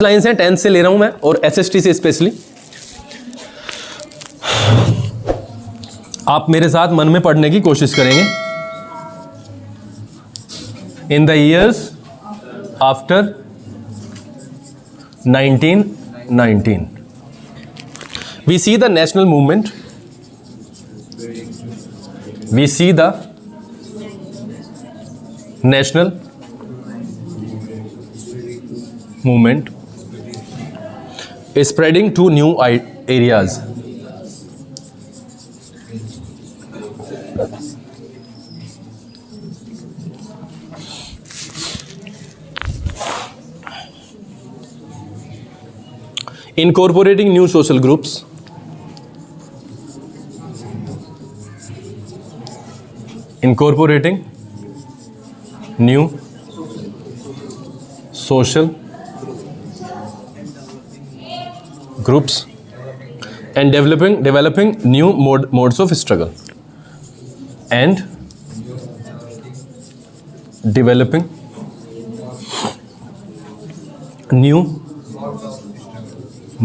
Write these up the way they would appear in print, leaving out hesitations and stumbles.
Lines हैं, 10th से ले रहा हूं मैं और SST से स्पेशली। आप मेरे साथ मन में पढ़ने की कोशिश करेंगे। In the years after 1919 we see the national movement, we see the national movement is spreading to new areas. Incorporating new social groups, incorporating new social groups and developing new modes of struggle and developing new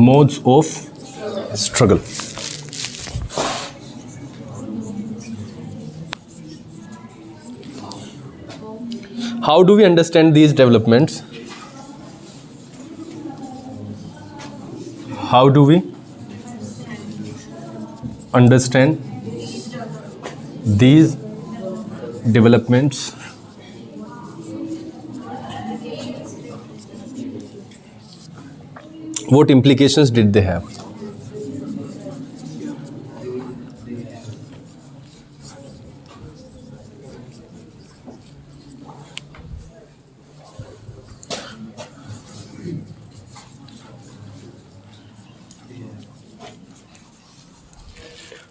modes of struggle. How do we understand these developments? How do we understand these developments? What implications did they have?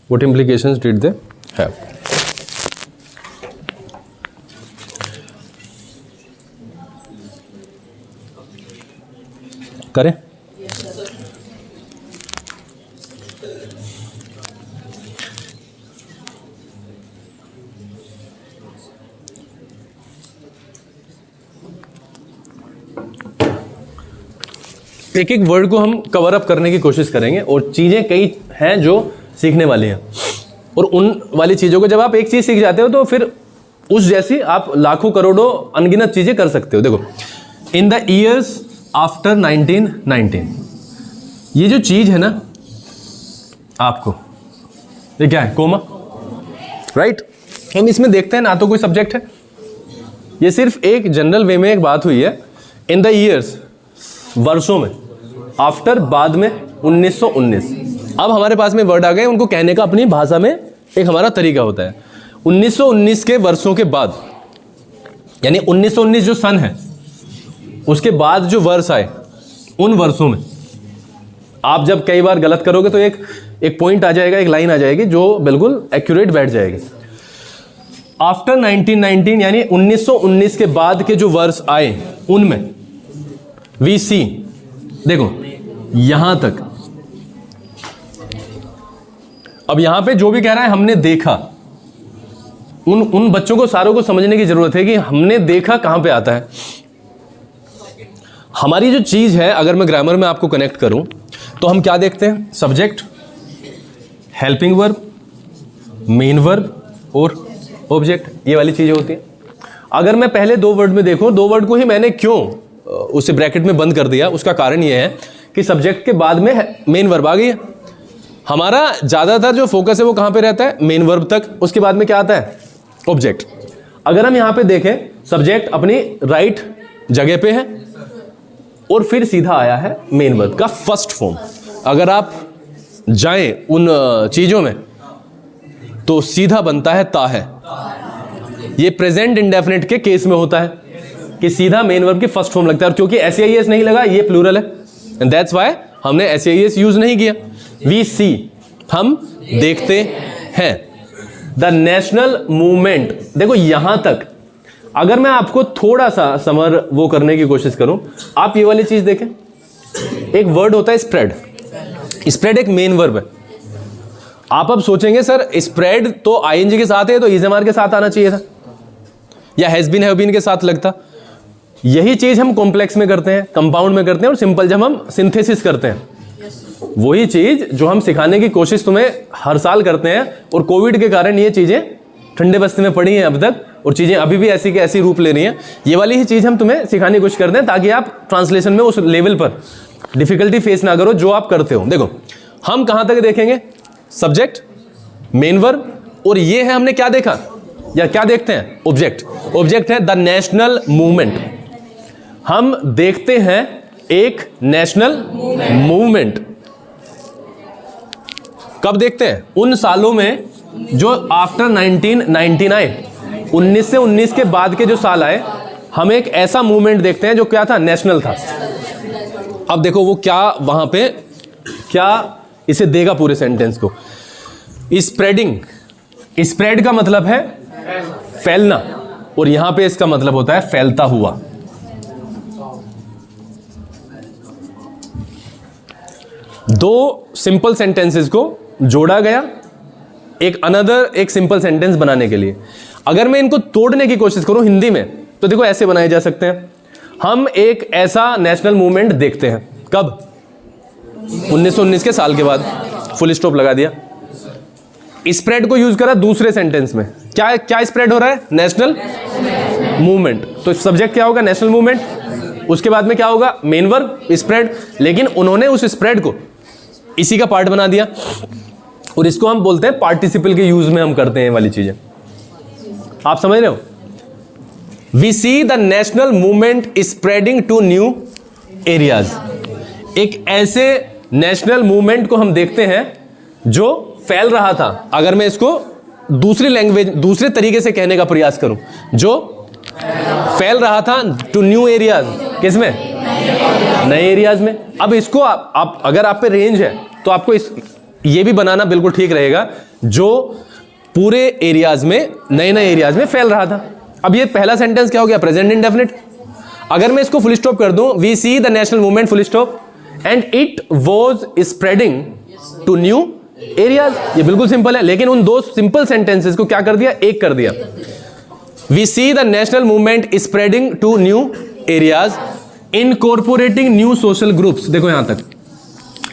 What implications did they have? करें? एक एक word को हम cover up करने की कोशिश करेंगे और चीज़ें कई हैं जो सीखने वाली हैं, और उन वाली चीज़ों को जब आप एक चीज़ सीख जाते हो तो फिर उस जैसी आप लाखों करोड़ों अनगिनत चीज़ें कर सकते हो। देखो, इन द ईयर्स आफ्टर 1919, ये जो चीज़ है ना आपको, ये क्या है? Comma, right? हम इसमें देखते हैं ना तो कोई सब्जेक्ट है, ये सिर्फ एक जनरल वे में एक बात हुई है। इन द ईयर्स, वर्षों में, आफ्टर बाद में 1919। अब हमारे पास में वर्ड आ गए, उनको कहने का अपनी भाषा में एक हमारा तरीका होता है। 1919 के वर्षों के बाद, यानी 1919 जो सन है उसके बाद जो वर्ष आए, उन वर्षों में आप जब कई बार गलत करोगे तो एक पॉइंट आ जाएगा, एक लाइन आ जाएगी जो बिल्कुल एक्यूरेट बैठ जाएगी। आफ्टर 1919 यानी 1919 के बाद के जो वर्ष आए उनमें वी सी, देखो यहां तक, अब यहां पे जो भी कह रहा है हमने देखा, उन बच्चों को सारों को समझने की जरूरत है कि हमने देखा कहां पे आता है। हमारी जो चीज है, अगर मैं ग्रामर में आपको कनेक्ट करूं तो हम क्या देखते हैं? Subject, helping verb, main verb और ऑब्जेक्ट, ये वाली चीजें होती हैं। अगर मैं पहले दो वर्ड में देखूं, दो वर्ड को ही मैंने क्यों उसे ब्रैकेट में बंद कर दिया, उसका कारण यह है कि सब्जेक्ट के बाद में मेन वर्ब आ गई है। हमारा ज्यादातर जो फोकस है वो कहां पे रहता है? मेन वर्ब तक, उसके बाद में क्या आता है? ऑब्जेक्ट। अगर हम यहां पे देखें, सब्जेक्ट अपनी राइट जगह पे है और फिर सीधा आया है मेन वर्ब का फर्स्ट फॉर्म। अगर आप जाएं उन चीजों में तो सीधा बनता है ता है। ये प्रेजेंट इंडेफिनिट के केस में होता है कि सीधा मेन वर्ब की फर्स्ट फॉर्म लगता है, और क्योंकि SAES नहीं लगा, ये प्लूरल है, एंड दैट्स व्हाई हमने SAES यूज नहीं किया। वी सी, हम देखते हैं। द नेशनल मूवमेंट, देखो यहां तक अगर मैं आपको थोड़ा सा समर वो करने की कोशिश करूं, आप ये वाली चीज देखें, एक वर्ड होता है स्प्रेड। स्प्रेड एक मेन वर्ब है। आप अब सोचेंगे सर स्प्रेड तो ING के साथ है, तो इज एम आर के साथ आना चाहिए था, या हैज बीन हैव बीन के साथ लगता। यही चीज हम कॉम्प्लेक्स में करते हैं, कंपाउंड में करते हैं, और सिंपल जब हम सिंथेसिस करते हैं। वही चीज जो हम सिखाने की कोशिश तुम्हें हर साल करते हैं, और कोविड के कारण ये चीजें ठंडे बस्ते में पड़ी हैं अब तक, और चीजें अभी भी ऐसी की ऐसी रूप ले रही हैं। ये वाली ही चीज हम तुम्हें सिखाने की कोशिश करते हैं ताकि आप ट्रांसलेशन में उस लेवल पर डिफिकल्टी फेस ना करो जो आप करते हो। देखो हम कहां तक देखेंगे, सब्जेक्ट, मेन वर्ब, और ये है हमने क्या देखा या क्या देखते हैं, ऑब्जेक्ट। ऑब्जेक्ट है द नेशनल मूवमेंट। हम देखते हैं एक नेशनल मूवमेंट। कब देखते हैं, उन सालों में जो आफ्टर 1919 आए, 19 से 19 के बाद के जो साल आए, हम एक ऐसा मूवमेंट देखते हैं जो क्या था, नेशनल था। अब देखो वो क्या वहां पे क्या इसे देगा पूरे सेंटेंस को, स्प्रेडिंग। स्प्रेड का मतलब है फैलना, और यहां पे इसका मतलब होता है फैलता हुआ। दो सिंपल सेंटेंसेस को जोड़ा गया एक सिंपल सेंटेंस बनाने के लिए। अगर मैं इनको तोड़ने की कोशिश करूं हिंदी में, तो देखो ऐसे बनाए जा सकते हैं। हम एक ऐसा नेशनल मूवमेंट देखते हैं, कब, 1919 के साल के बाद, फुल स्टॉप लगा दिया। स्प्रेड को यूज करा दूसरे सेंटेंस में, क्या स्प्रेड हो रहा है, नेशनल मूवमेंट। तो सब्जेक्ट क्या होगा, नेशनल मूवमेंट, उसके बाद में क्या होगा, मेन वर्ब, स्प्रेड। लेकिन उन्होंने उस स्प्रेड को इसी का पार्ट बना दिया, और इसको हम बोलते हैं पार्टिसिपल के यूज में हम करते हैं वाली चीजें। आप समझ रहे हो, we see the national movement spreading to new areas. एक ऐसे नेशनल मूवमेंट को हम देखते हैं जो फैल रहा था। अगर मैं इसको दूसरी लैंग्वेज, दूसरे तरीके से कहने का प्रयास करूं, जो फैल रहा था टू न्यू एरियाज, किसमें, नए एरियाज में। अब इसको आप अगर आप पे रेंज है तो आपको ये भी बनाना बिल्कुल ठीक रहेगा, जो पूरे एरियाज में, नए नए एरियाज में फैल रहा था। अब ये पहला सेंटेंस क्या हो गया, प्रेजेंट इंडेफिनिट। अगर मैं इसको फुल स्टॉप कर दूं, we see the national movement full stop and it was spreading to new areas. ये बिल्कुल सिंपल है, लेकिन उन दो सिंपल सेंटेंसेस को क्या कर दिया, एक कर दिया। We see the national movement spreading to new areas incorporating new social groups. देखो यहां तक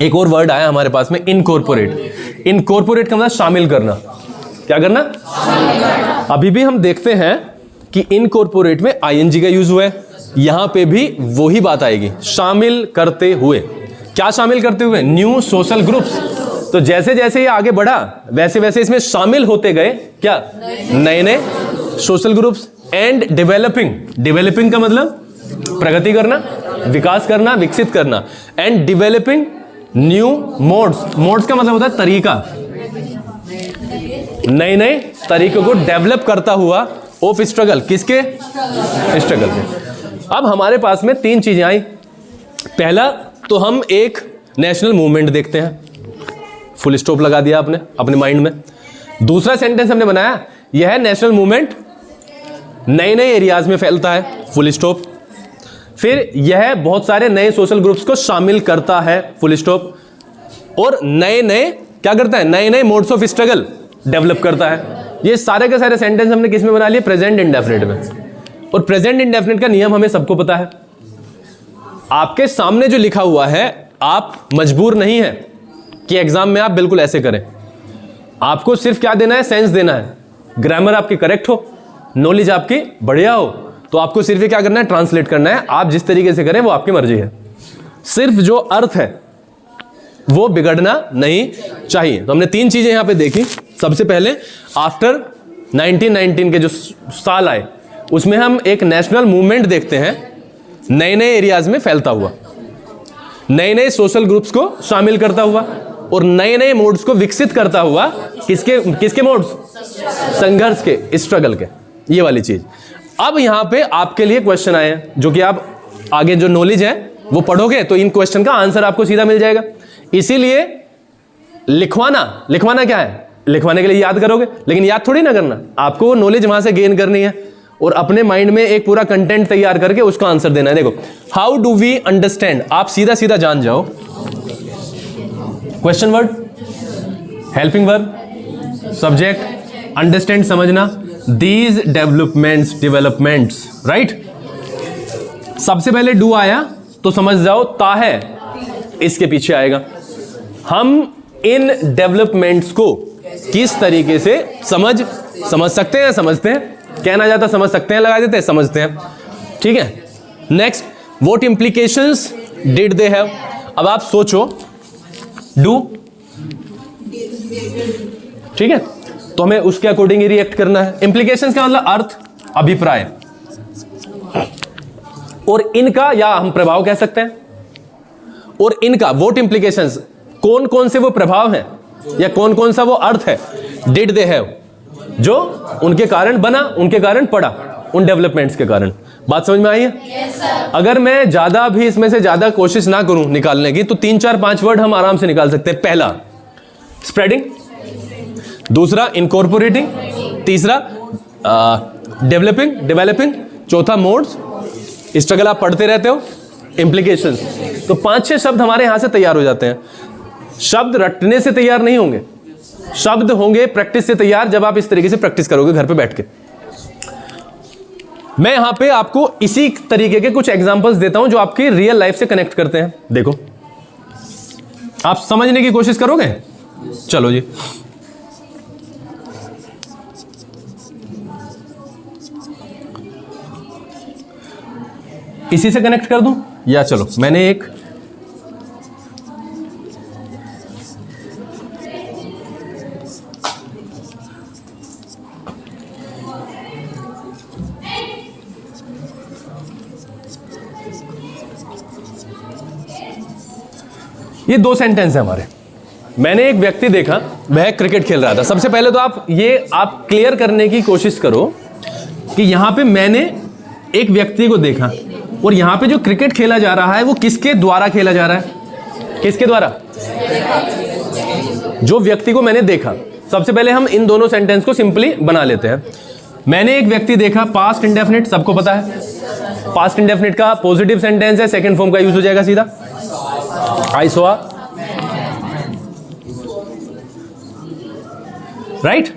एक और वर्ड आया हमारे पास में, इनकॉर्पोरेट। इनकॉर्पोरेट का मतलब शामिल करना। क्या करना, अभी भी हम देखते हैं कि इनकॉर्पोरेट में आईएनजी का यूज हुआ है, यहां पे भी वही बात आएगी, शामिल करते हुए। क्या शामिल करते हुए, न्यू सोशल ग्रुप्स। तो जैसे जैसे ये आगे बढ़ा, वैसे वैसे इसमें शामिल होते गए क्या, नए नए social groups. And developing, developing का मतलब प्रगति करना, विकास करना, विकसित करना। And developing new modes. Modes का मतलब होता है तरीका, नए नए तरीकों को डेवलप करता हुआ ऑफ स्ट्रगल, किसके, स्ट्रगल के। अब हमारे पास में तीन चीजें आई। पहला तो हम एक नेशनल मूवमेंट देखते हैं, फुल स्टॉप लगा दिया आपने अपने माइंड में। दूसरा सेंटेंस हमने बनाया, यह है नेशनल मूवमेंट नए नए एरियाज में फैलता है, फुल स्टॉप। फिर यह बहुत सारे नए सोशल ग्रुप्स को शामिल करता है, फुल स्टॉप। और नए नए क्या करता है, नए नए मोड्स ऑफ स्ट्रगल डेवलप करता है। ये सारे के सारे सेंटेंस हमने किस में बना लिए, प्रेजेंट इंडेफिनिट में। और प्रेजेंट इंडेफिनिट का नियम हमें सबको पता है। आपके सामने जो लिखा हुआ है, आप मजबूर नहीं है कि एग्जाम में आप बिल्कुल ऐसे करें। आपको सिर्फ क्या देना है, सेंस देना है। ग्रामर आपकी करेक्ट हो, नॉलेज आपकी बढ़िया हो, तो आपको सिर्फ क्या करना है, ट्रांसलेट करना है। आप जिस तरीके से करें वो आपकी मर्जी है, सिर्फ जो अर्थ है वो बिगड़ना नहीं चाहिए। तो हमने तीन चीजें यहां पे देखी। सबसे पहले आफ्टर 1919 के जो साल आए, उसमें हम एक नेशनल मूवमेंट देखते हैं, नए नए एरियाज में फैलता हुआ, नए नए सोशल ग्रुप्स को शामिल करता हुआ, और नए नए मोड्स को विकसित करता हुआ। किसके किसके मोड्स, संघर्ष के, स्ट्रगल के, ये वाली चीज। अब यहां पे आपके लिए क्वेश्चन आए हैं, जो कि आप आगे जो नॉलेज है वो पढ़ोगे तो इन क्वेश्चन का आंसर आपको सीधा मिल जाएगा। इसीलिए लिखवाना क्या है, लिखवाने के लिए याद करोगे, लेकिन याद थोड़ी ना करना, आपको वो नॉलेज वहां से गेन करनी है और अपने माइंड में एक पूरा कंटेंट तैयार करके उसका आंसर देना है। देखो, हाउ डू वी अंडरस्टैंड, आप सीधा सीधा जान जाओ। Question word, helping verb, subject, understand समझना, दीज डेवलपमेंट्स, राइट। सबसे पहले डू आया तो समझ जाओ ता है इसके पीछे आएगा। हम इन डेवलपमेंट्स को किस तरीके से समझ सकते हैं, समझते हैं, कहना जाता समझ सकते हैं, लगा देते हैं समझते हैं। ठीक है, next, what implications did they have. अब आप सोचो, डू, ठीक है, तो हमें उसके अकॉर्डिंग ही रिएक्ट करना है। इंप्लीकेशंस का मतलब अर्थ, अभिप्राय, और इनका, या हम प्रभाव कह सकते हैं, और इनका व्हाट इंप्लीकेशंस, कौन कौन से वो प्रभाव हैं या कौन कौन सा वो अर्थ है, डिड दे हैव, जो उनके कारण बना, उनके कारण पड़ा, उन डेवलपमेंट्स के कारण। बात समझ में आई है? yes, अगर मैं ज्यादा भी इसमें से ज्यादा कोशिश ना करूं निकालने की, तो 3 4 5 वर्ड हम आराम से निकाल सकते हैं। पहला स्प्रेडिंग, दूसरा इनकॉर्पोरेटिंग, तीसरा डेवलपिंग, चौथा मोड्स, स्ट्रगल आप पढ़ते रहते हो, इम्प्लीकेशंस। तो 5-6 शब्द हमारे यहां से तैयार हो जाते हैं। शब्द रटने से तैयार नहीं होंगे, शब्द होंगे प्रैक्टिस से तैयार, जब आप इस तरीके से प्रैक्टिस करोगे घर पे बैठ के। मैं यहां पे आपको इसी तरीके के कुछ एग्जांपल्स देता हूं जो आपकी रियल लाइफ से कनेक्ट करते हैं। देखो, आप समझने की कोशिश करोगे? चलो जी, इसी से कनेक्ट कर दूं, या चलो मैंने एक ये 2 सेंटेंस है हमारे। मैंने एक व्यक्ति देखा, वह क्रिकेट खेल रहा था। सबसे पहले तो आप क्लियर करने की कोशिश करो कि यहां पे मैंने एक व्यक्ति को देखा, और यहां पे जो क्रिकेट खेला जा रहा है वो किसके द्वारा खेला जा रहा है? किसके द्वारा? जो व्यक्ति को मैंने देखा। सबसे पहले हम इन दोनों सेंटेंस को सिंपली बना लेते हैं। मैंने एक व्यक्ति देखा, पास्ट इंडेफिनिट, सबको पता है। पास्ट इंडेफिनिट का पॉजिटिव सेंटेंस है, सेकंड फॉर्म का यूज हो जाएगा सीधा, आई सॉ, राइट?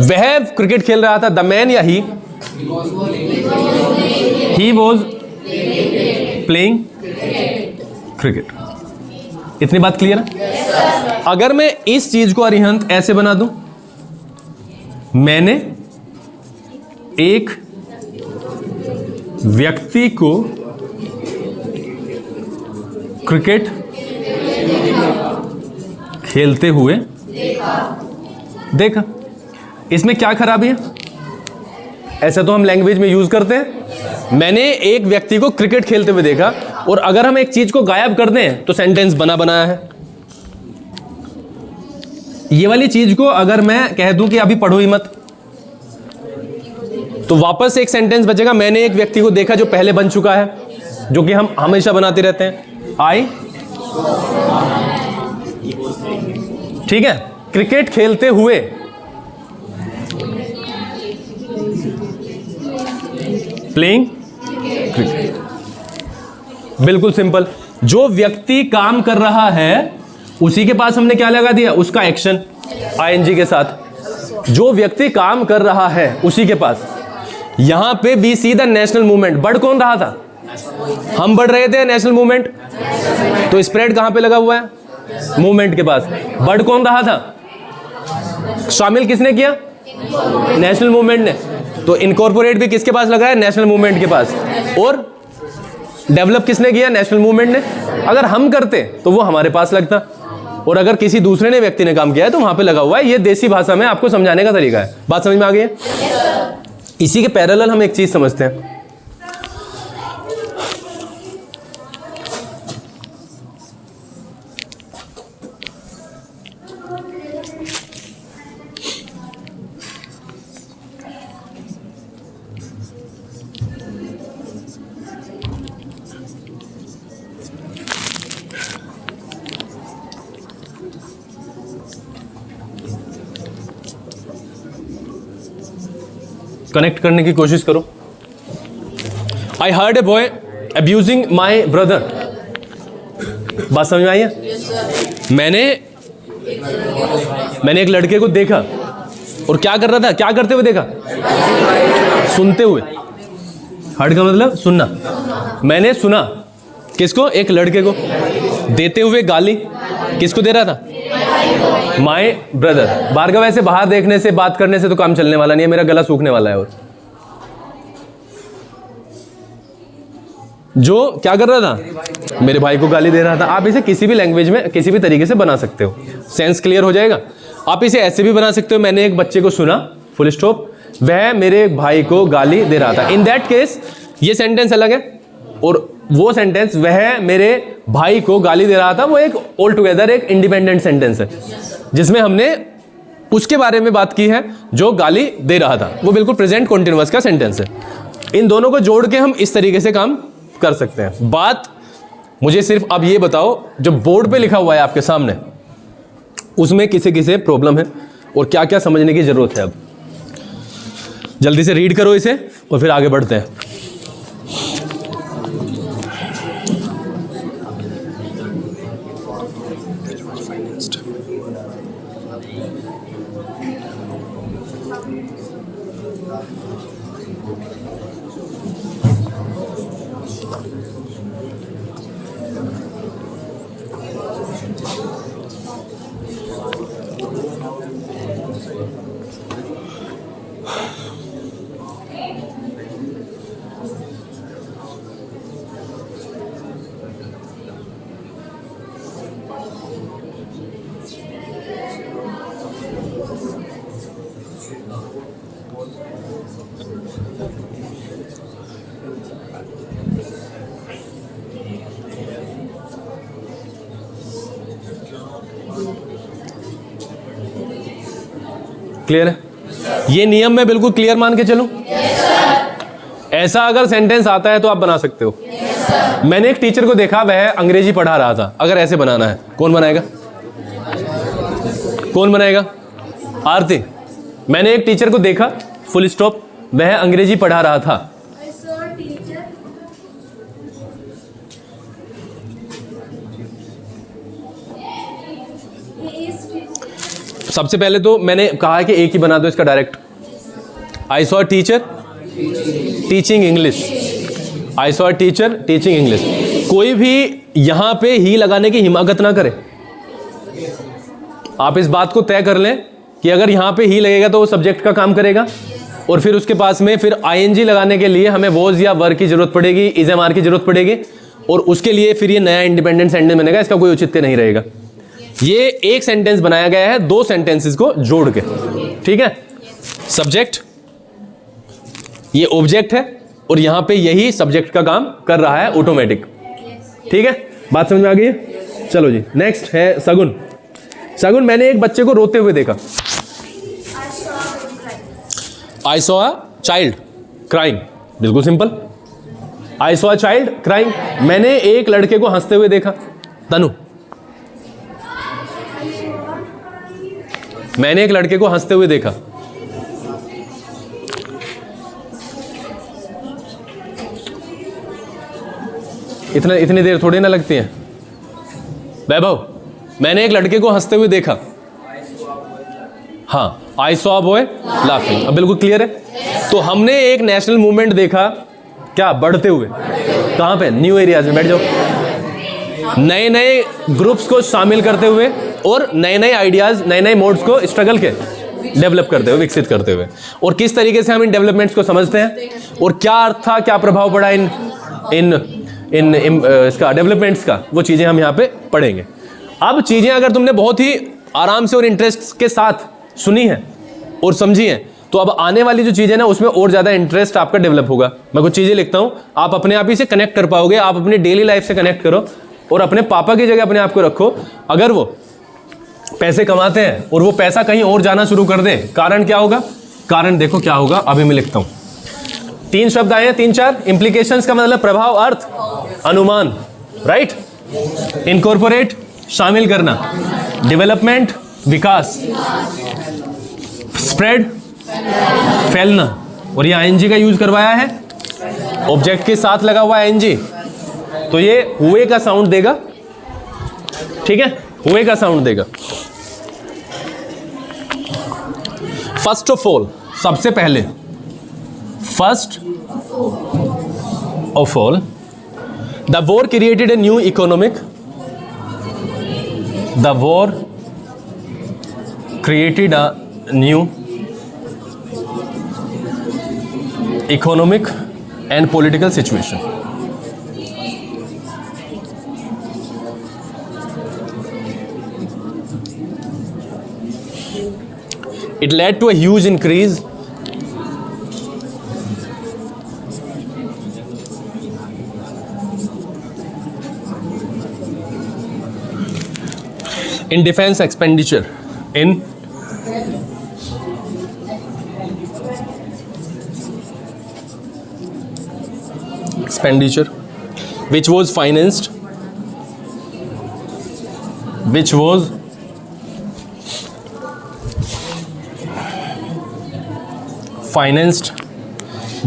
वह क्रिकेट खेल रहा था, द मैन या ही वॉज प्लेइंग क्रिकेट। इतनी बात क्लियर है? अगर मैं इस चीज को अरिहंत ऐसे बना दूं, मैंने एक व्यक्ति को क्रिकेट खेलते हुए देखा। इसमें क्या खराबी है? ऐसा तो हम लैंग्वेज में यूज करते हैं, मैंने एक व्यक्ति को क्रिकेट खेलते हुए देखा, और अगर हम एक चीज को गायब कर दें तो सेंटेंस बना बनाया है। ये वाली चीज को अगर मैं कह दूं कि अभी पढ़ो ही मत, तो वापस एक सेंटेंस बचेगा, मैंने एक व्यक्ति को देखा, जो पहले बन चुका है, जो कि हम हमेशा बनाते रहते हैं, आई। ठीक है, क्रिकेट खेलते हुए, प्लेइंग क्रिकेट, बिल्कुल सिंपल। जो व्यक्ति काम कर रहा है उसी के पास हमने क्या लगा दिया? उसका एक्शन, आईएनजी के साथ। जो व्यक्ति काम कर रहा है उसी के पास। यहां पे we see the national movement. बढ़ कौन रहा था? हम बढ़ रहे थे, नेशनल मूवमेंट। तो स्प्रेड कहां पे लगा हुआ है? मूवमेंट के पास। बढ़ कौन रहा था? शामिल किसने किया? नेशनल मूवमेंट ने। तो इनकॉर्पोरेट भी किसके पास लगा है? नेशनल मूवमेंट के पास। और डेवलप किसने किया? नेशनल मूवमेंट ने। अगर हम करते तो वो हमारे पास लगता, और अगर किसी दूसरे ने व्यक्ति ने काम किया है तो वहां पे लगा हुआ है। ये देसी भाषा में आपको समझाने का तरीका है। बात समझ में आ गई है? इसी के पैरेलल हम एक चीज समझते हैं। कनेक्ट करने की कोशिश करो। I heard a boy abusing my brother. बात समझ में आई है? मैंने एक लड़के को देखा, और क्या कर रहा था? क्या करते हुए देखा? सुनते हुए। हर्ड का मतलब सुनना। मैंने सुना किसको? एक लड़के को देते हुए गाली। किसको दे रहा था? My brother. भार्गव ऐसे बाहर देखने से, बात करने से तो काम चलने वाला नहीं है, मेरा गला सूखने वाला है। और जो क्या कर रहा था? मेरे भाई को गाली दे रहा था। आप इसे किसी भी लैंग्वेज में किसी भी तरीके से बना सकते हो, सेंस क्लियर हो जाएगा। आप इसे ऐसे भी बना सकते हो, मैंने एक बच्चे को सुना, फुल स्टॉप, वह मेरे भाई को गाली दे रहा था। इन दैट केस ये सेंटेंस अलग है, और वो सेंटेंस वह मेरे भाई को गाली दे रहा था, वो एक ऑल टुगेदर एक इंडिपेंडेंट सेंटेंस है, जिसमें हमने उसके बारे में बात की है जो गाली दे रहा था। वो बिल्कुल प्रेजेंट कॉन्टिन्यूअस का सेंटेंस है। इन दोनों को जोड़ के हम इस तरीके से काम कर सकते हैं। बात मुझे सिर्फ अब ये बताओ, जो बोर्ड पे लिखा हुआ है आपके सामने, उसमें किसे किसे प्रॉब्लम है और क्या क्या समझने की जरूरत है। अब जल्दी से रीड करो इसे और फिर आगे बढ़ते हैं। क्लियर है? ये नियम मैं बिल्कुल क्लियर मान के चलूं? ऐसा अगर सेंटेंस आता है तो आप बना सकते हो। मैंने एक टीचर को देखा, वह अंग्रेजी पढ़ा रहा था। अगर ऐसे बनाना है, कौन बनाएगा? कौन बनाएगा? आरती। मैंने एक टीचर को देखा, फुल स्टॉप, वह अंग्रेजी पढ़ा रहा था। सबसे पहले तो मैंने कहा है कि एक ही बना दो इसका direct. I saw teacher teaching English. I saw teacher teaching English. कोई भी यहां पे ही लगाने की हिमाकत ना करे। आप इस बात को तय कर लें कि अगर यहां पे ही लगेगा तो वो सब्जेक्ट का काम करेगा, और फिर उसके पास में फिर आईएनजी लगाने के लिए हमें वॉज या वर की जरूरत पड़ेगी, इज एम आर की जरूरत पड़ेगी, और उसके लिए फिर ये नया इंडिपेंडेंट सेंटेंस बनेगा। इसका कोई औचित्य नहीं रहेगा। ये एक सेंटेंस बनाया गया है दो सेंटेंसेस को जोड़ के, ठीक है? सब्जेक्ट ये ऑब्जेक्ट है, और यहां पे यही सब्जेक्ट का काम कर रहा है ऑटोमेटिक, ठीक है? बात समझ में आ गई है? चलो जी, नेक्स्ट है सगुन। सगुन, मैंने एक बच्चे को रोते हुए देखा। I saw a child crying. बिल्कुल simple. I saw a child crying. मैंने एक लड़के को हंसते हुए देखा। तनु, मैंने एक लड़के को हंसते हुए देखा। इतनी देर थोड़ी ना लगती है। वैभव, मैंने एक लड़के को हंसते हुए देखा। हाँ, आई सॉ अ बॉय लाफिंग। अब बिल्कुल क्लियर है। तो हमने एक नेशनल मूवमेंट देखा, क्या? बढ़ते हुए। कहां पे? न्यू एरियाज में। बैठ जाओ। नए नए ग्रुप्स को शामिल करते हुए और नए नए आइडियाज, नए नए मोड्स को स्ट्रगल के डेवलप करते हुए, विकसित करते हुए। और किस तरीके से हम इन डेवलपमेंट्स को समझते हैं और क्या अर्थ था, क्या प्रभाव पड़ा इन इसका डेवलपमेंट्स का, वो चीजें हम यहाँ पे पढ़ेंगे। अब चीजें अगर तुमने बहुत ही आराम से और इंटरेस्ट के साथ सुनी है और समझी है, तो अब आने वाली जो चीजें ना, उसमें और ज्यादा इंटरेस्ट आपका डेवलप होगा। मैं कुछ चीजें लिखता हूं, आप अपने आप ही से कनेक्ट कर पाओगे। आप अपनी डेली लाइफ से कनेक्ट करो और अपने पापा की जगह अपने आप को रखो। अगर वो पैसे कमाते हैं और वो पैसा कहीं और जाना शुरू कर दे, कारण क्या होगा? कारण देखो क्या होगा, अभी मैं लिखता हूं। 3 शब्द आए हैं, 3-4 इंप्लीकेशंस का मतलब प्रभाव, अर्थ, अनुमान, राइट? इनकॉर्पोरेट शामिल करना, डेवलपमेंट विकास, स्प्रेड फैलना, और ये आईएनजी का यूज करवाया है, ऑब्जेक्ट के साथ लगा हुआ आईएनजी, तो ये हुए का साउंड देगा, ठीक है? हुए का साउंड देगा। फर्स्ट ऑफ ऑल, सबसे पहले, first of all. The war created a new economic. The war created a new economic and political situation. It led to a huge increase in defense expenditure which was financed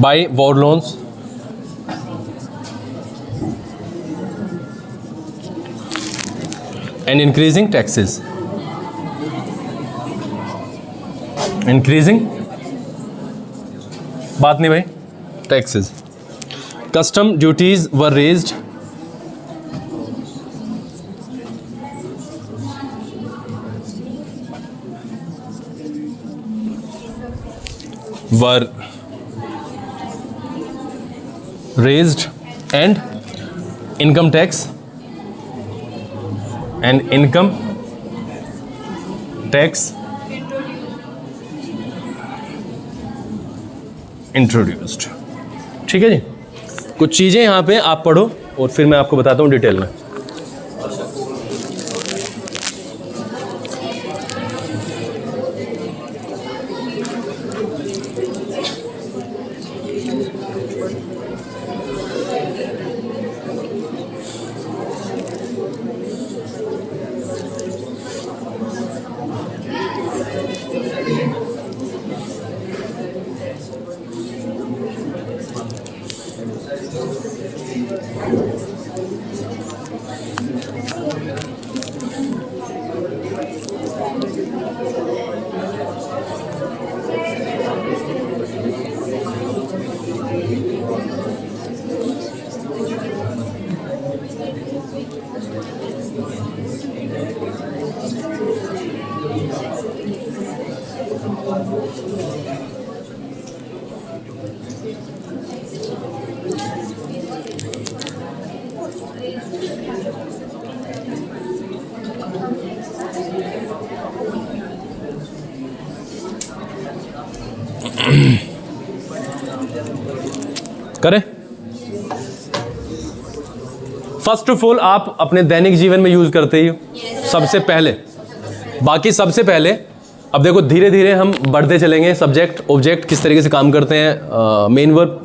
by war loans and increasing taxes. बात नहीं भाई, taxes. Custom duties were raised and income tax introduced. ठीक है जी, कुछ चीज़ें यहाँ पे आप पढ़ो और फिर मैं आपको बताता हूँ डिटेल में. करें. फर्स्ट ऑफ ऑल आप अपने दैनिक जीवन में यूज करते ही हो सबसे पहले. बाकी सबसे पहले अब देखो धीरे धीरे हम बढ़ते चलेंगे. सब्जेक्ट ऑब्जेक्ट किस तरीके से काम करते हैं. Main verb.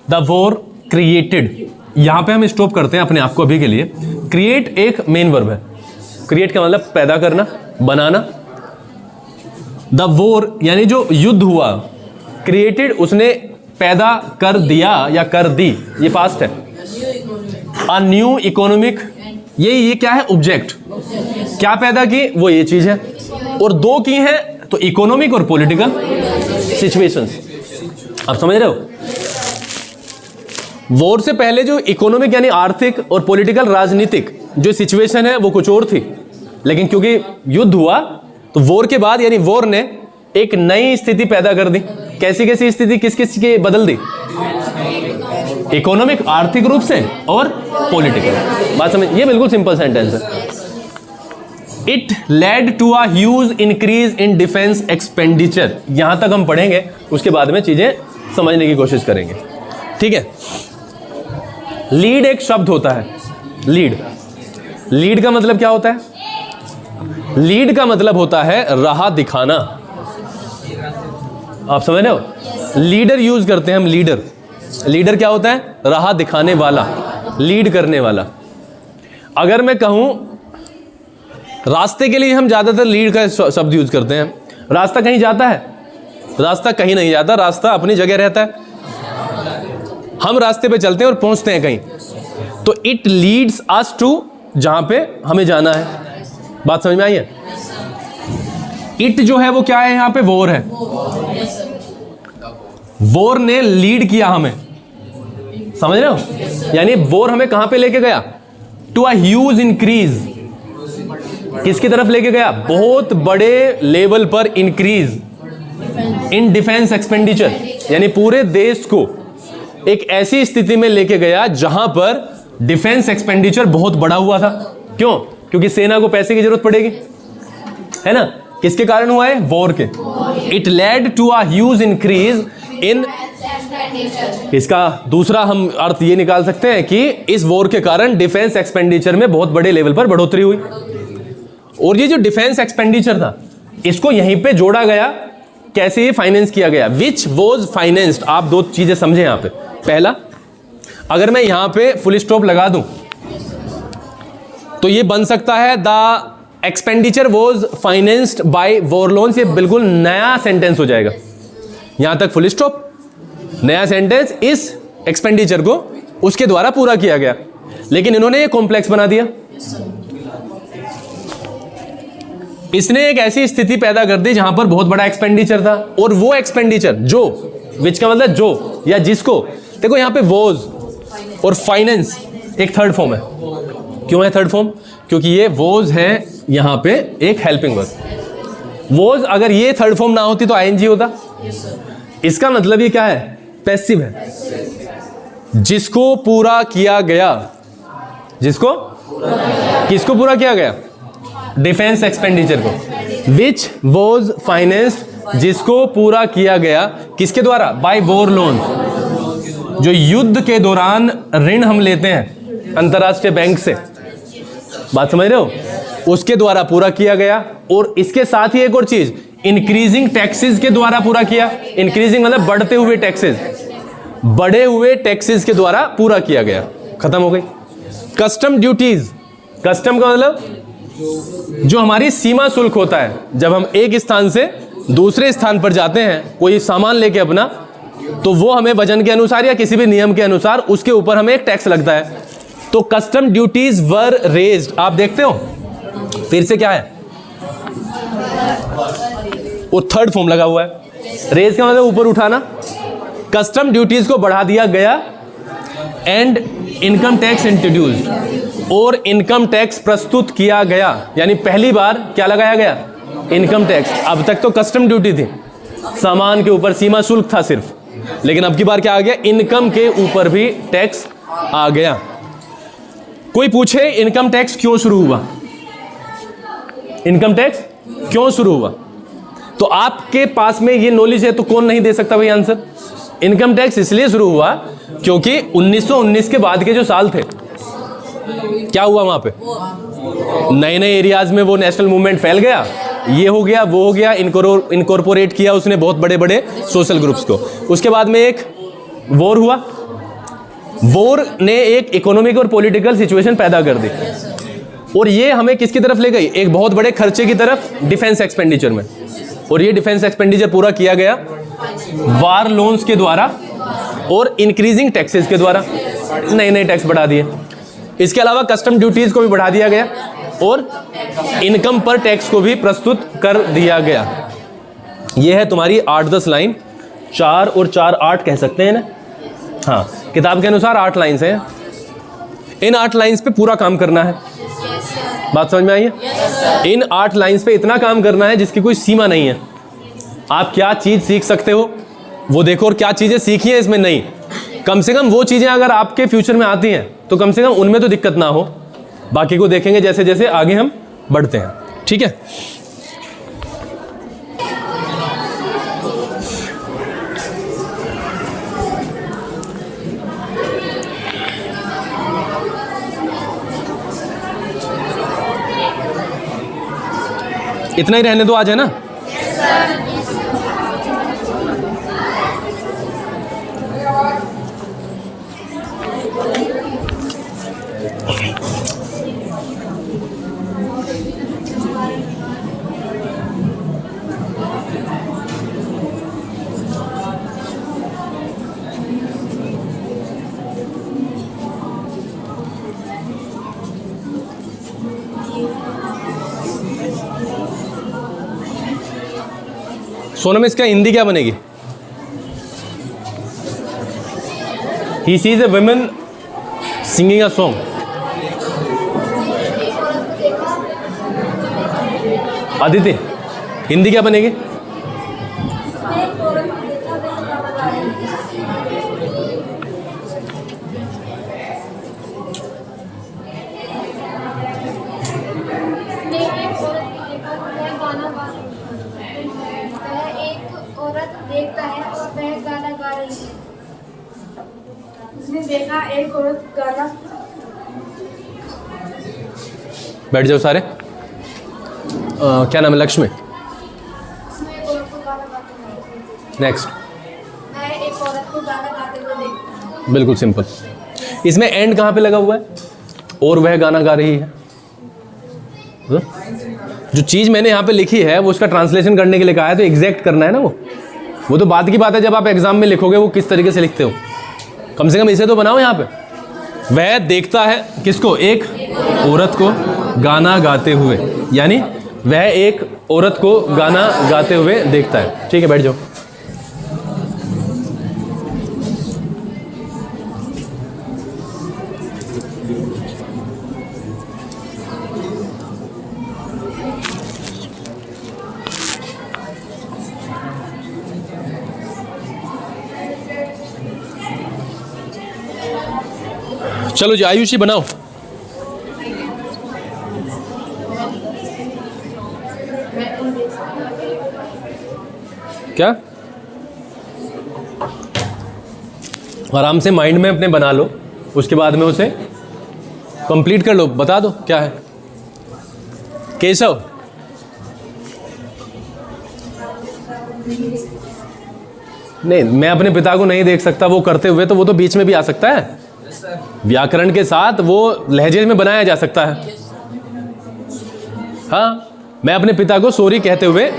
The war created, यहां पे हम स्टॉप करते हैं अपने आप को अभी के लिए. क्रिएट एक मेन वर्ब है. क्रिएट का मतलब पैदा करना, बनाना. द वॉर यानी जो युद्ध हुआ. क्रिएटेड उसने पैदा कर दिया या कर दी, ये पास्ट है. अ न्यू इकोनॉमिक, ये क्या है, ऑब्जेक्ट. क्या पैदा की, वो ये चीज है. और दो की है तो इकोनॉमिक और पॉलिटिकल सिचुएशंस. आप समझ रहे हो. वॉर से पहले जो इकोनॉमिक यानी आर्थिक और पॉलिटिकल राजनीतिक जो सिचुएशन है वो कुछ और थी, लेकिन क्योंकि युद्ध हुआ तो वॉर के बाद यानी वॉर ने एक नई स्थिति पैदा कर दी. कैसी कैसी स्थिति, किस किस की बदल दी. इकोनॉमिक आर्थिक रूप से और पॉलिटिकल. बात समझ, ये बिल्कुल सिंपल सेंटेंस है. It led to a huge increase in defence expenditure. यहां तक हम पढ़ेंगे, उसके बाद में चीजें समझने की कोशिश करेंगे. ठीक है. लीड एक शब्द होता है. लीड का मतलब क्या होता है. लीड का मतलब होता है राह दिखाना. आप समझ रहे हो. लीडर यूज करते हैं हम. लीडर क्या होता है, राह दिखाने वाला, लीड करने वाला. अगर मैं कहूं रास्ते के लिए हम ज्यादातर लीड का शब्द यूज करते हैं. रास्ता कहीं जाता है, रास्ता कहीं नहीं जाता. रास्ता अपनी जगह रहता है. हम रास्ते पे चलते हैं और पहुंचते हैं कहीं. तो इट लीड्स अस टू, जहां पे हमें जाना है. बात समझ में आई है. इट जो है वो क्या है, यहां पे वॉर है. वॉर ने लीड किया हमें. समझ रहे हो? यानी वॉर हमें कहां पे लेके गया? To a huge increase. किसकी तरफ लेके गया? बहुत बड़े लेवल पर इंक्रीज इन डिफेंस एक्सपेंडिचर, यानी पूरे देश को एक ऐसी स्थिति में लेके गया जहां पर डिफेंस एक्सपेंडिचर बहुत बड़ा हुआ था। क्यों? क्योंकि सेना को पैसे की जरूरत पड़ेगी, है ना? किसके कारण हुआ है? वॉर के। It led to a huge increase in, इसका दूसरा हम अर्थ ये निकाल सकते हैं कि इस वॉर के कारण डिफेंस एक्सपेंडिचर में बहुत बड़े लेवल पर बढ़ोतरी हुई। और ये जो डिफेंस एक्सपेंडिचर था, इसको यहीं पे जोड़ा गया। कैसे ये फाइनेंस किया गया? Which was financed. आप दो चीजें समझे यहां पे। पहला, अगर मैं यहां पे फुल स्टॉप लगा दूं तो ये बन सकता है the expenditure was financed by war loans. ये बिल्कुल नया सेंटेंस हो जाएगा। यहां तक फुल स्टॉप, नया सेंटेंस, इस एक्सपेंडिचर को उसके द्वारा पूरा किया गया। लेकिन इन्होंने ये कॉम्प्लेक्स बना दिया। इसने एक ऐसी स्थिति पैदा कर दी जहां पर बहुत बड़ा एक्सपेंडिचर था, और वो एक्सपेंडिचर जो, विच का मतलब जो या जिसको, देखो यहां पे वॉज और फाइनेंस एक थर्ड फॉर्म है। क्यों है थर्ड फॉर्म? क्योंकि ये वॉज है यहां पे एक हेल्पिंग वर्ब। वॉज अगर ये थर्ड फॉर्म ना होती तो आईएनजी होता। इसका मतलब ये क्या है? पैसिव है। जिसको पूरा किया गया, जिसको, किसको पूरा किया गया? डिफेंस एक्सपेंडिचर को। विच वॉज फाइनेंस्ड, जिसको पूरा किया गया, किसके द्वारा? By war loan. जो युद्ध के दौरान ऋण हम लेते हैं अंतरराष्ट्रीय बैंक से, बात समझ रहे हो? उसके द्वारा पूरा किया गया। और इसके साथ ही एक और चीज, इंक्रीजिंग टैक्सेस के द्वारा पूरा किया। इंक्रीजिंग मतलब बढ़ते हुए टैक्सेस, बढ़े हुए टैक्सेस के द्वारा पूरा किया गया। खत्म हो गई। कस्टम ड्यूटीज, कस्टम का मतलब जो हमारी सीमा शुल्क होता है। जब हम एक स्थान से दूसरे स्थान पर जाते हैं कोई सामान लेके अपना, तो वो हमें वजन के अनुसार या किसी भी नियम के अनुसार उसके ऊपर हमें एक टैक्स लगता है। तो कस्टम ड्यूटीज वर रेज्ड। आप देखते हो फिर से क्या है? वो थर्ड फॉर्म लगा हुआ है। रेज का मतलब ऊपर उठाना। कस्टम ड्यूटीज को बढ़ा दिया गया। एंड इनकम टैक्स इंट्रोड्यूस्ड, और इनकम टैक्स प्रस्तुत किया गया। यानी पहली बार क्या लगाया गया? Income tax. अब तक तो कस्टम ड्यूटी थी, सामान के ऊपर सीमा शुल्क था सिर्फ, लेकिन अब की बार क्या आ गया? इनकम के ऊपर भी टैक्स आ गया। कोई पूछे इनकम टैक्स क्यों शुरू हुआ? इनकम टैक्स क्यों शुरू हुआ? तो आपके पास में ये नॉलेज है तो कौन नहीं दे सकता भाई आंसर? इनकम टैक्स इसलिए शुरू हुआ क्योंकि 1919 के बाद के जो साल थे, क्या हुआ वहां पे? नए नए एरियाज में वो नेशनल मूवमेंट फैल गया, ये हो गया, वो हो गया, इनकॉर्पोरेट किया उसने बहुत बड़े बड़े सोशल ग्रुप्स को। उसके बाद में एक वॉर हुआ। वॉर ने एक इकोनॉमिक और पॉलिटिकल सिचुएशन पैदा कर दी, और ये हमें किसकी तरफ ले गई? एक बहुत बड़े खर्चे की तरफ, डिफेंस एक्सपेंडिचर में। और ये डिफेंस एक्सपेंडिचर पूरा किया गया वार लोन्स के द्वारा और इंक्रीजिंग टैक्सेस के द्वारा। नए नए टैक्स बढ़ा दिए। इसके अलावा कस्टम ड्यूटीज को भी बढ़ा दिया गया और इनकम पर टैक्स को भी प्रस्तुत कर दिया गया। यह है तुम्हारी 8-10 लाइन, 4 और 4 8 कह सकते हैं ना। हाँ, किताब के अनुसार 8 लाइन्स हैं। इन 8 लाइन्स पे पूरा काम करना है। बात समझ में आई है? इन 8 लाइन्स पे इतना काम करना है जिसकी कोई सीमा नहीं है। आप क्या चीज सीख सकते हो वो देखो, और क्या चीजें सीखी हैं इसमें नहीं। कम से कम वो चीजें अगर आपके फ्यूचर में आती हैं तो कम से कम उनमें तो दिक्कत ना हो। बाकी को देखेंगे जैसे जैसे आगे हम बढ़ते हैं। ठीक है, इतना ही रहने दो आज, है ना? सोनम, इसका हिंदी क्या बनेगी? He sees A women singing a song. Aditya, Hindi क्या बनेगी? देखता है और वह गाना गा रही है। उसने देखा एक औरत गाना। बैठ जाओ सारे। क्या नाम है? लक्ष्मी। उसने एक औरत को गाना गाते हुए। नेक्स्ट। मैं एक औरत को गाना गाते हुए देखता हूँ। बिल्कुल सिंपल। इसमें एंड कहाँ पे लगा हुआ है? और वह गाना गा रही है। जो चीज़ मैंने यहाँ पे लिखी है वो उसका ट्रांसलेशन करने के लिए कहा है, तो एग्जैक्ट करना है ना। वो तो बात की बात है, जब आप एग्जाम में लिखोगे वो किस तरीके से लिखते हो, कम से कम इसे तो बनाओ यहाँ पे। वह देखता है किसको? एक औरत को गाना गाते हुए, यानी वह एक औरत को गाना गाते हुए देखता है। ठीक है, बैठ जाओ। चलो जी, आयुषी बनाओ। क्या? आराम से माइंड में अपने बना लो, उसके बाद में उसे कंप्लीट कर लो। बता दो क्या है। केशव, नहीं, मैं अपने पिता को नहीं देख सकता वो करते हुए, तो वो तो बीच में भी आ सकता है। व्याकरण के साथ वो लहजे में बनाया जा सकता है। हाँ, मैं अपने पिता को सॉरी कहते हुए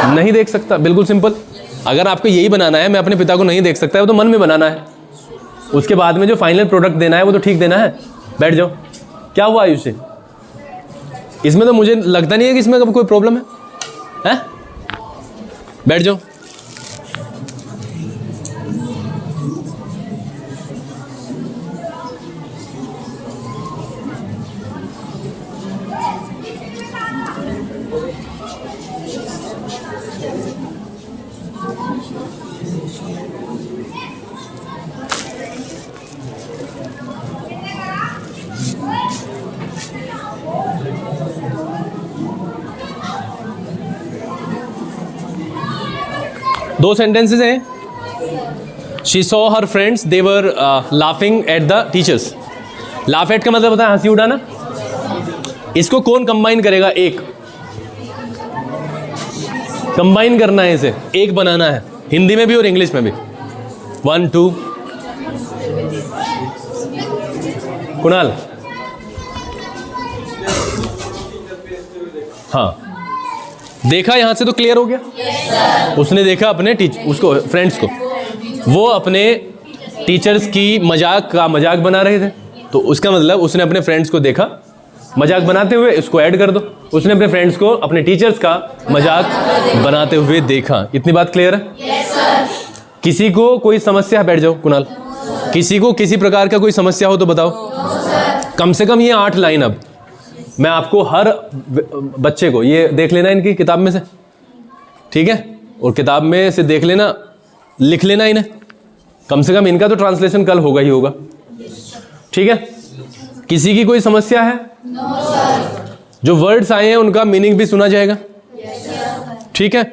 नहीं देख सकता। बिल्कुल सिंपल। अगर आपको यही बनाना है, मैं अपने पिता को नहीं देख सकता है, वो तो मन में बनाना है। उसके बाद में जो फाइनल प्रोडक्ट देना है वो तो ठीक देना है। बैठ जाओ। क्या हुआ आयुष से? इसमें तो मुझे लगता नहीं है कि इसमें कोई प्रॉब्लम है? बैठ जाओ। दो सेंटेंसेस हैं। She saw her friends, they were laughing at the teachers. Laugh at का मतलब होता है हंसी उड़ाना। इसको कौन कंबाइन करेगा? एक कंबाइन करना है, इसे एक बनाना है, हिंदी में भी और इंग्लिश में भी। 1 2। कुणाल, हाँ, देखा यहां से तो क्लियर हो गया। उसने देखा अपने उसको फ्रेंड्स को, वो अपने टीचर्स की मजाक बना रहे थे, तो उसका मतलब उसने अपने फ्रेंड्स को देखा मजाक बनाते हुए। इसको ऐड कर दो, उसने अपने फ्रेंड्स को अपने टीचर्स का मजाक बनाते हुए देखा। इतनी बात क्लियर है? किसी को कोई समस्या? बैठ जाओ कुणाल। किसी को किसी प्रकार का कोई समस्या हो तो बताओ। कम से कम ये 8 लाइन अब मैं आपको हर बच्चे को ये देख लेना इनकी किताब में से, ठीक है? और किताब में से देख लेना, लिख लेना इन्हें। कम से कम इनका तो ट्रांसलेशन कल होगा ही होगा, ठीक है? किसी की कोई समस्या है? जो वर्ड्स आए हैं उनका मीनिंग भी सुना जाएगा, ठीक है?